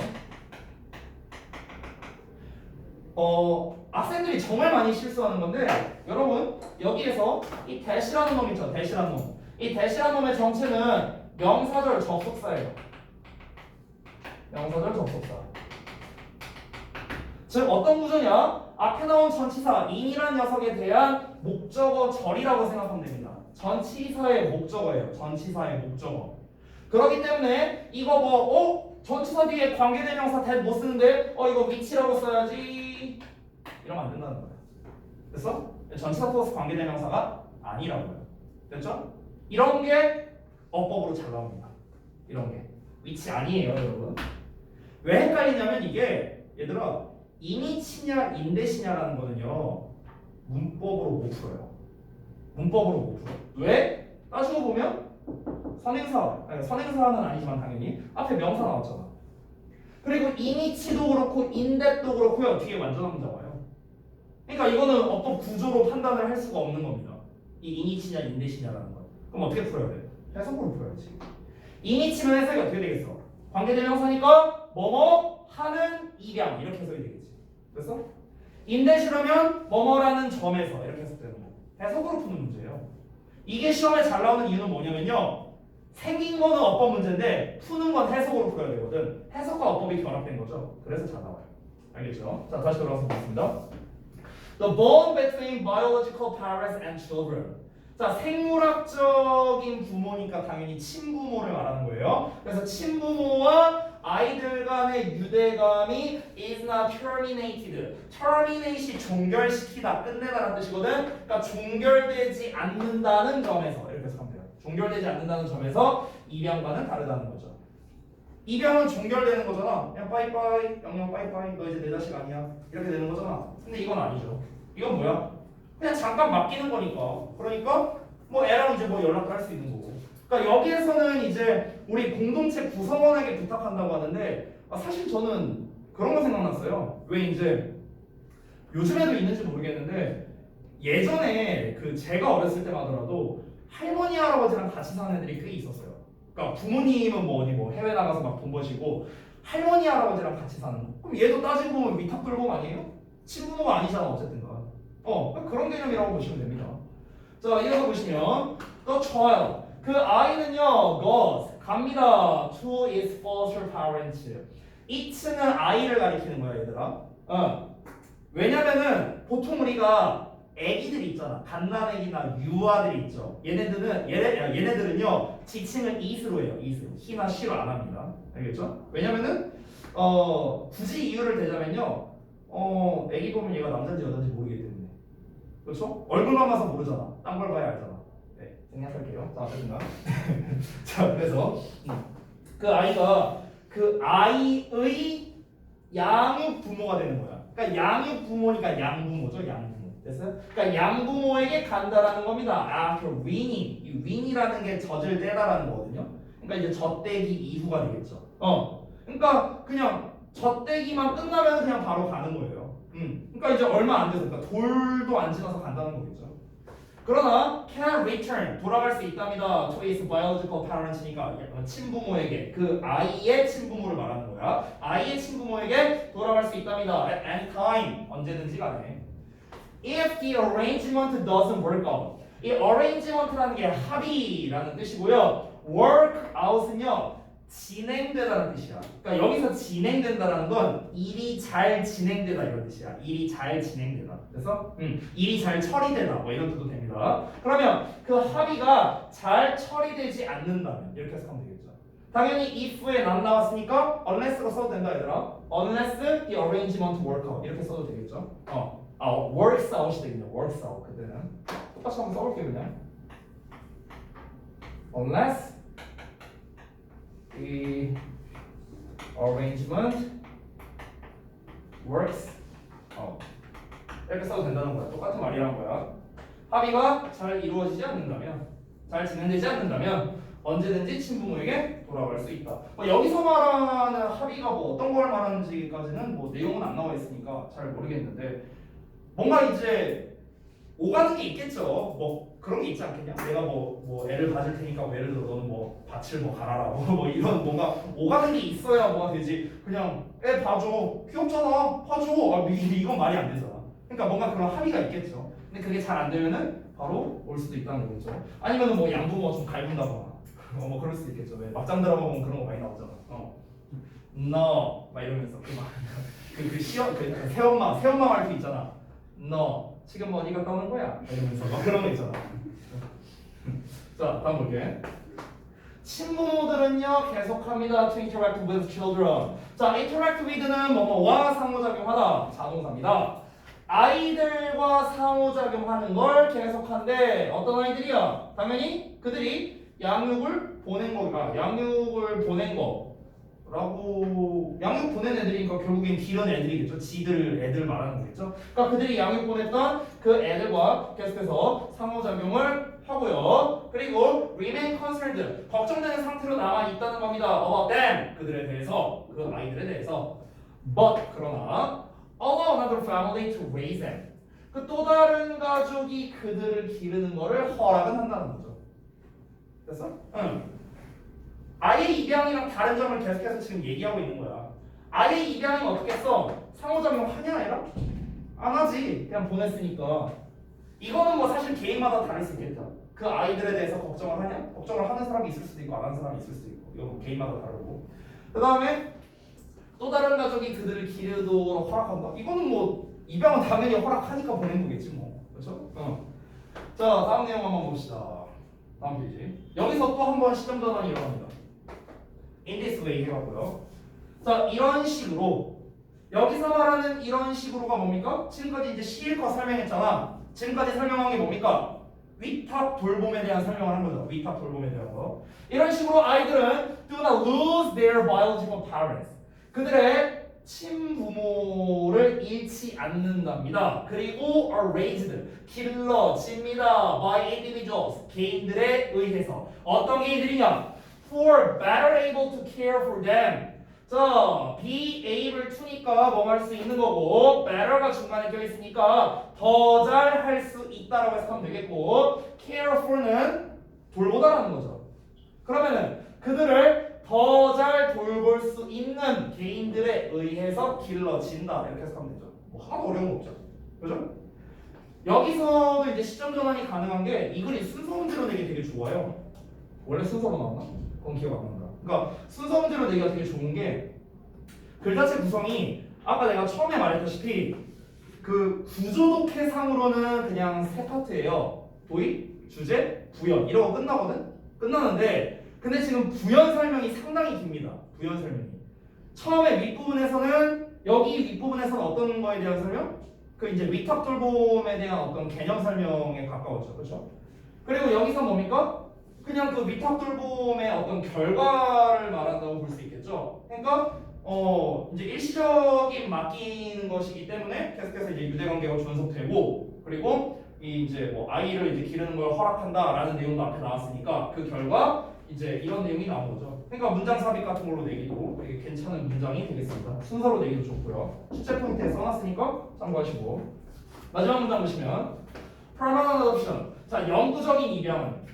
학생들이 정말 많이 실수하는 건데 여러분 여기에서 이 대시라는 놈 있죠. 대시라는 놈. 이 대시라는 놈의 정체는 명사절 접속사예요. 명사절 접속사. 즉 어떤 구조냐? 앞에 나온 전치사 in이라는 녀석에 대한 목적어 절이라고 생각하면 됩니다. 전치사의 목적어예요. 전치사의 목적어. 그렇기 때문에 이거 전치사 뒤에 관계대명사 that 못 쓰는데 이거 위치라고 써야지 이러면 안 된다는 거예요. 됐어? 전치사 플러스 관계대명사가 아니라고요. 됐죠? 이런 게 어법으로 잘 나옵니다. 이런 게 위치 아니에요, 여러분. 왜 헷갈리냐면 이게 얘들아 인이치냐 인대시냐라는 거는요 문법으로 못 풀어요. 문법으로 못 풀어. 왜? 따지고 보면 선행사는 아니지만 당연히 앞에 명사 나왔잖아. 그리고 인이치도 그렇고 인댓도 그렇고요 뒤에 완전한 문장 와요. 그러니까 이거는 어떤 구조로 판단을 할 수가 없는 겁니다. 이 인이치냐 인대시냐라는 거. 그럼 어떻게 풀어야 돼? 해석으로 풀어야지. 인이치면 해석이 어떻게 되겠어? 관계대명사니까 뭐뭐 하는 입양 이렇게 해석이 되겠지. 됐어? 인댓이라면 뭐뭐라는 점에서 이렇게 해석되는 거. 해석으로 푸는 문제예요. 이게 시험에 잘 나오는 이유는 뭐냐면요. 생긴 거는 어법 문제인데 푸는 건 해석으로 풀어야 되거든. 해석과 어법이 결합된 거죠. 그래서 잘 나와요. 알겠죠? 자, 다시 돌아와서 보겠습니다. The bond between biological parents and children. 자, 생물학적인 부모니까 당연히 친부모를 말하는 거예요. 그래서 친부모와 아이들 간의 유대감이 is not terminated. terminate이 종결시키다, 끝내다라는 뜻이거든. 그러니까 종결되지 않는다는 점에서 이렇게 해석하면 돼요. 종결되지 않는다는 점에서 입양과는 다르다는 거죠. 입양은 종결되는 거잖아. 그냥 빠이빠이, 영영 빠이빠이, 너 이제 내 자식 아니야. 이렇게 되는 거잖아. 근데 이건 아니죠. 이건 뭐야? 그냥 잠깐 맡기는 거니까. 그러니까 뭐 애랑 이제 뭐 연락을 할 수 있는 거고. 그러니까 여기에서는 이제 우리 공동체 구성원에게 부탁한다고 하는데 사실 저는 그런 거 생각났어요. 왜 이제 요즘에도 있는지 모르겠는데 예전에 그 제가 어렸을 때만 하더라도 할머니 할아버지랑 같이 사는 애들이 꽤 있었어요. 그러니까 부모님은 뭐 어디 뭐 해외 나가서 막 돈 버시고 할머니 할아버지랑 같이 사는 거. 그럼 얘도 따지고 보면 위탁돌봄 아니에요? 친부모가 아니잖아 어쨌든가. 그런 개념이라고 보시면 됩니다. 자 이어서 보시면 the child 그 아이는요 goes 갑니다 to its foster parents. it는 아이를 가리키는 거야 얘들아. 왜냐면은 보통 우리가 애기들이 있잖아. 갓난애기나 유아들이 있죠. 얘네들은요 지칭을 it으로 해요. it으로. he나 she로 안 합니다. 알겠죠? 왜냐면은 굳이 이유를 대자면요. 애기 보면 얘가 남자인지 여자인지 모르기 때문에. 그렇죠? 얼굴만 봐서 모르잖아. 딴 걸 봐야 알잖아. 네, 생략할게요. 자, 어쨌든가. 자, 그래서 그 아이가 그 아이의 양육 부모가 되는 거야. 그러니까 양육 부모니까 양부모죠, 양부모. 됐어요? 그러니까 양부모에게 간다라는 겁니다. after weaning. 이 wean이라는 게 젖을 떼다라는 거거든요. 그러니까 이제 젖떼기 이후가 되겠죠. 그러니까 그냥 젖떼기만 끝나면 그냥 바로 가는 거예요. 그러니까 이제 얼마 안 돼서, 그러니까 돌도 안 지나서 간다는 거겠죠. 그러나 can return 돌아갈 수 있답니다. to its biological parents니까 친부모에게 그 아이의 친부모를 말하는 거야. 아이의 친부모에게 돌아갈 수 있답니다. at any time 언제든지 간에. If the arrangement doesn't work out. 이 arrangement라는 게 합의라는 뜻이고요. work out은요 진행되다는 뜻이야. 그러니까 여기서 진행된다라는 건 일이 잘 진행되다 이런 뜻이야. 일이 잘 진행되다. 그래서 일이 잘 처리되다 뭐 이런 뜻도 됩니다. 그러면 그 합의가 잘 처리되지 않는다면 이렇게 해석하면 되겠죠. 당연히 if에 안 나왔으니까 unless로 써도 된다 얘들아. unless the arrangement work out 이렇게 써도 되겠죠. works out이 되겠네. works out 그때는 똑같이 한번 써볼게요 그냥. unless the arrangement works out 이렇게 써도 된다는 거야. 똑같은 말이란 거야. 합의가 잘 이루어지지 않는다면, 잘 진행되지 않는다면 언제든지 친부모에게 돌아갈 수 있다. 여기서 말하는 합의가 뭐 어떤 걸 말하는지까지는 뭐 내용은 안 나와 있으니까 잘 모르겠는데 뭔가 이제 오가는 게 있겠죠. 뭐 그런 게 있지 않겠냐? 내가 뭐 애를 봐줄 테니까 뭐 예를 들어 너는 뭐 밭을 뭐 갈아라고 뭐 이런 뭔가 오가는 게 있어야 뭐가 되지. 그냥 애 봐줘 귀엽잖아 봐줘 이건 말이 안 되잖아. 그러니까 뭔가 그런 합의가 있겠죠. 근데 그게 잘 안 되면은 바로 올 수도 있다는 거겠죠. 아니면은 뭐 양부모가 좀 갈군다거나 뭐 그럴 수도 있겠죠. 왜 막장 드라마 보면 그런 거 많이 나오잖아. 너 막 이러면서 그 시험 그 새엄마 말투 있잖아. 너 지금 뭐 어디 갔다 오는 거야? 이러면서 막 그런 거 있잖아. 자, 다음 볼게. 친부모들은요 계속합니다. to interact with children. 자, interact with는 뭐뭐와 상호작용하다 자동사입니다. 아이들과 상호작용하는 걸 계속한데 어떤 아이들이야? 당연히 그들이 양육을 보낸 거라고 양육 보낸 애들이니까 결국엔 기른 애들이겠죠. 지들 애들 말하는 거겠죠. 그러니까 그들이 양육 보냈던 그 애들과 계속해서 상호작용을 하고요. 그리고 remain concerned 걱정되는 상태로 남아 있다는 겁니다. about them 그들에 대해서 그 아이들에 대해서. but 그러나 allow another family to raise them 그 또 다른 가족이 그들을 기르는 거를 허락은 한다는 거죠. 됐어? 응. 아예 입양이랑 다른 점을 계속해서 지금 얘기하고 있는 거야. 아예 입양이면 어떻게 써? 상호작용 하냐 얘라? 안 하지. 그냥 보냈으니까. 이거는 뭐 사실 개인마다 다를 수 있겠죠. 그 아이들에 대해서 걱정을 하냐? 걱정을 하는 사람이 있을 수도 있고 안 하는 사람이 있을 수도 있고. 이건 개인마다 다르고. 그 다음에 또 다른 가족이 그들을 기르도록 허락한다. 이거는 뭐 입양은 당연히 허락하니까 보낸 거겠지 뭐. 그렇죠? 자, 다음 내용 한번 봅시다. 다음 페이지. 여기서 또 한 번 시점 전환이 일어납니다. in this way 해봤고요. 자, 이런 식으로 여기서 말하는 이런 식으로가 뭡니까? 지금까지 이제 실컷 설명했잖아. 지금까지 설명한 게 뭡니까? 위탁 돌봄에 대한 설명을 한 거죠. 위탁 돌봄에 대한 거. 이런 식으로 아이들은 do not lose their biological parents. 그들의 친부모를 잃지 않는답니다. 그리고 are raised 길러집니다. by individuals 개인들에 의해서. 어떤 개인들이냐? for better able to care for them 자, be able to니까 뭐 할 수 있는 거고 better가 중간에 껴있으니까 더 잘 할 수 있다라고 해석하면 되겠고 care for는 돌보다라는 거죠. 그러면은 그들을 더 잘 돌볼 수 있는 개인들에 의해서 길러진다 이렇게 해석하면 되죠. 뭐 하나도 어려운 거 없죠. 그죠? 여기서도 이제 시점 전환이 가능한 게 이 글이 순서 문제로 내기 되게 좋아요. 원래 순서로 나왔나? 그건 기억 안 난다. 그러니까 순서 문제로 내기가 되게 좋은 게 글자체 구성이 아까 내가 처음에 말했다시피 그 구조독해상으로는 그냥 세 파트예요. 도입, 주제, 부연 이러고 끝나거든? 끝나는데 근데 지금 부연 설명이 상당히 깁니다. 부연 설명이. 처음에 윗부분에서는 여기 윗부분에서는 어떤 거에 대한 설명? 그 이제 위탁 돌봄에 대한 어떤 개념 설명에 가까웠죠. 그렇죠? 그리고 여기서 뭡니까? 그냥 그 위탁 돌봄의 어떤 결과를 말한다고 볼 수 있겠죠. 그러니까 이제 일시적인 맡기는 것이기 때문에 계속해서 이제 유대 관계가 존속되고 그리고 이 이제 뭐 아이를 이제 기르는 걸 허락한다라는 내용도 앞에 나왔으니까 그 결과 이제 이런 내용이 나온 거죠. 그러니까 문장 삽입 같은 걸로 내기도 되게 괜찮은 문장이 되겠습니다. 순서로 내기도 좋고요. 출제 포인트에 써놨으니까 참고하시고 마지막 문장 보시면 permanent adoption. 자, 영구적인 입양은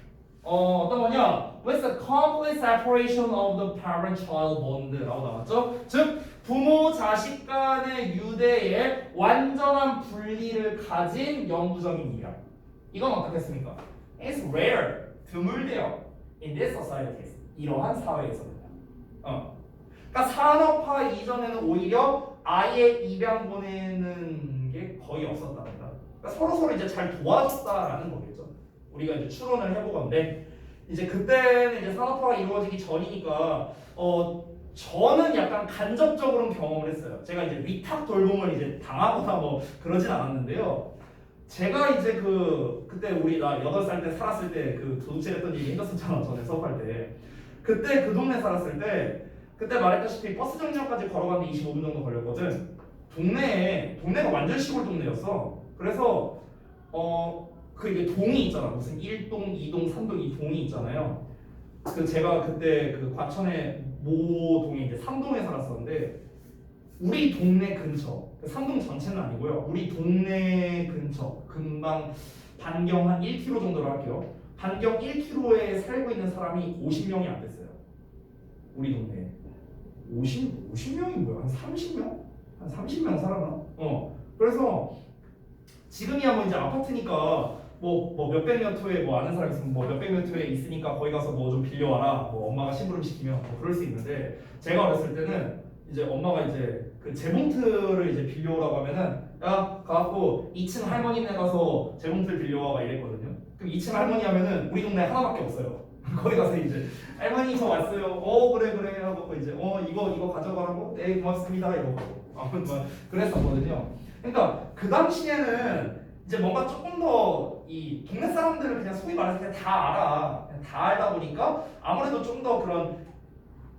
어떤 거냐? With the complete separation of the parent-child bond라고 나왔죠. 즉 부모 자식 간의 유대의 완전한 분리를 가진 영구적인 입양. 이건 어떻겠습니까? It's rare, 드물대요. In this societies, 이러한 사회에서는요. 그러니까 산업화 이전에는 오히려 아예 입양 보내는 게 거의 없었답니다. 그러니까 서로 이제 잘 도와줬다라는 거겠죠. 우리가 이제 추론을 해보건데 이제 그때는 이제 산업화가 이루어지기 전이니까 저는 약간 간접적으로는 경험을 했어요. 제가 이제 위탁 돌봄을 이제 당하거나 뭐 그러진 않았는데요. 제가 이제 그때 우리 나 8살 때 살았을 때 그 도둑질했던 얘기 했었잖아. 전에 수업할 때. 그때 그 동네 살았을 때 그때 말했다시피 버스 정류장까지 걸어가는데 25분 정도 걸렸거든. 동네가 완전 시골 동네였어. 그래서 그 이게 동이 있잖아. 무슨 1동, 2동, 3동 이 동이 있잖아요. 그 제가 그때 그 과천의 모동에 이제 3동에 살았었는데 우리 동네 근처, 3동 전체는 아니고요. 우리 동네 근처 금방 반경 한 1km 정도로 할게요. 반경 1km에 살고 있는 사람이 50명이 안 됐어요. 우리 동네에. 50명이 뭐야? 한 30명? 한 30명 살았나? 그래서 지금이야 뭐 이제 아파트니까 뭐 몇백 년토에 뭐 아는 사람 있으면 뭐 몇백 년토에 있으니까 거기 가서 뭐 좀 빌려와라. 뭐 엄마가 심부름 시키면 뭐 그럴 수 있는데 제가 어렸을 때는 이제 엄마가 이제 그 재봉틀을 이제 빌려오라고 하면은 야 가갖고 2층 할머니네 가서 재봉틀 빌려와 막 이랬거든요. 그럼 2층 할머니 하면은 우리 동네 하나밖에 없어요. 거기 가서 이제 할머니 저 왔어요. 그래 하고 이제 이거 가져가라고 네 고맙습니다 이러고 아무튼 뭐 그랬었거든요. 그러니까 그 당시에는 이제 뭔가 조금 더 이 동네 사람들을 그냥 소위 말해서 그냥 다 알아. 그냥 다 알다 보니까 아무래도 좀 더 그런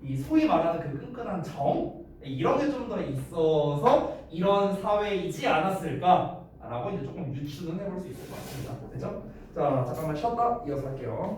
이 소위 말하는 그 끈끈한 정 이런 게 좀 더 있어서 이런 사회이지 않았을까라고 이제 조금 유추는 해볼 수 있을 것 같습니다. 그죠? 자 잠깐만 쉬었다 이어서 할게요.